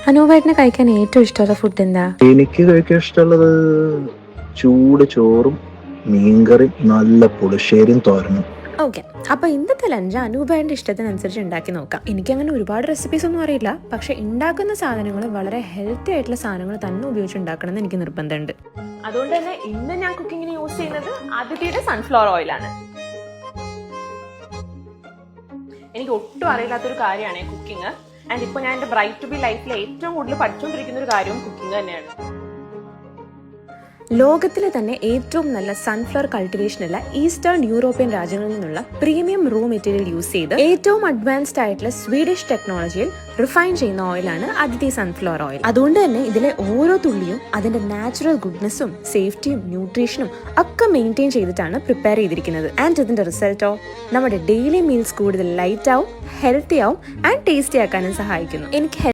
അനൂപേട്ടനെ കഴിക്കാൻ ഏറ്റവും ഇഷ്ടമുള്ള ഫുഡ് എന്താ? എനിക്ക് കഴിക്കാൻ ഇഷ്ടമുള്ളത് ചൂട് ചോറും മീൻകറി നല്ല പുളിശ്ശേരിയും തോരനും. ഓക്കെ, അപ്പൊ ഇന്നത്തെ ലഞ്ച് അനൂപേട്ടന്റെ ഇഷ്ടത്തിനനുസരിച്ച് ഉണ്ടാക്കി നോക്കാം. എനിക്കങ്ങനെ ഒരുപാട് റെസിപ്പീസ് ഒന്നും അറിയില്ല, പക്ഷെ ഉണ്ടാക്കുന്ന സാധനങ്ങൾ വളരെ ഹെൽത്തി ആയിട്ടുള്ള സാധനങ്ങൾ തന്നെ ഉപയോഗിച്ച് ഉണ്ടാക്കണം എന്ന് എനിക്ക് നിർബന്ധമുണ്ട്. അതുകൊണ്ട് തന്നെ ഇന്ന് ഞാൻ കുക്കിങ്ങിന് യൂസ് ചെയ്യുന്നത് ആദിത്യയുടെ സൺഫ്ലവർ ഓയിലാണ്. എനിക്ക് ഒട്ടും അറിയില്ലാത്തൊരു കാര്യമാണ് കുക്കിംഗ്. ആൻഡ് ഇപ്പോൾ ഞാൻ എൻ്റെ ബ്രൈറ്റ് ടു ബി ലൈഫിൽ ഏറ്റവും കൂടുതൽ പഠിച്ചുകൊണ്ടിരിക്കുന്ന ഒരു കാര്യവും കുക്കിംഗ് തന്നെയാണ്. ലോകത്തിലെ തന്നെ ഏറ്റവും നല്ല സൺഫ്ലവർ കൾട്ടിവേഷനുള്ള ഈസ്റ്റേൺ യൂറോപ്യൻ രാജ്യങ്ങളിൽ നിന്നുള്ള പ്രീമിയം റോ മെറ്റീരിയൽ യൂസ് ചെയ്ത് ഏറ്റവും അഡ്വാൻസ്ഡ് ആയിട്ടുള്ള സ്വീഡിഷ് ടെക്നോളജിയിൽ റിഫൈൻ ചെയ്യുന്ന ഓയിലാണ് ആദിത്യ സൺഫ്ലവർ ഓയിൽ. അതുകൊണ്ട് തന്നെ ഇതിലെ ഓരോ തുള്ളിയും അതിന്റെ നാച്ചുറൽ ഗുഡ്നെസ്സും സേഫ്റ്റിയും ന്യൂട്രീഷനും ഒക്കെ മെയിൻറ്റെയിൻ ചെയ്തിട്ടാണ് പ്രിപ്പയർ ചെയ്തിരിക്കുന്നത്. ആൻഡ് ഇതിന്റെ റിസൾട്ടോ നമ്മുടെ ഡെയിലി മീൽസ് കൂടുതൽ ലൈറ്റ് ആവും, ഹെൽത്തി ആവും ആൻഡ് ടേസ്റ്റി ആക്കാനും സഹായിക്കുന്നു. എനിക്ക്